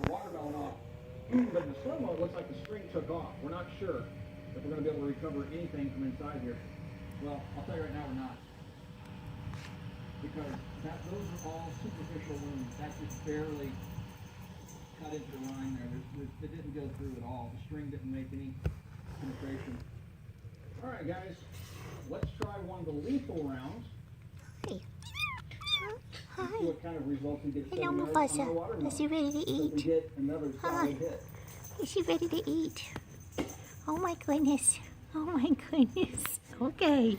watermelon off. But in the slow-mo, it looks like the string took off. We're not sure if we're going to be able to recover anything from inside here. Well, I'll tell you right now, we're not. Because those are all superficial wounds. That's just barely cut into the line there. It didn't go through at all. The string didn't make any penetration. All right, guys. Let's try one of the lethal rounds. Hi. Hi. See what kind of results we get. Hello, Mufasa. Is she ready to eat? We get another solid hit. Is she ready to eat? Oh my goodness. Oh my goodness. Okay.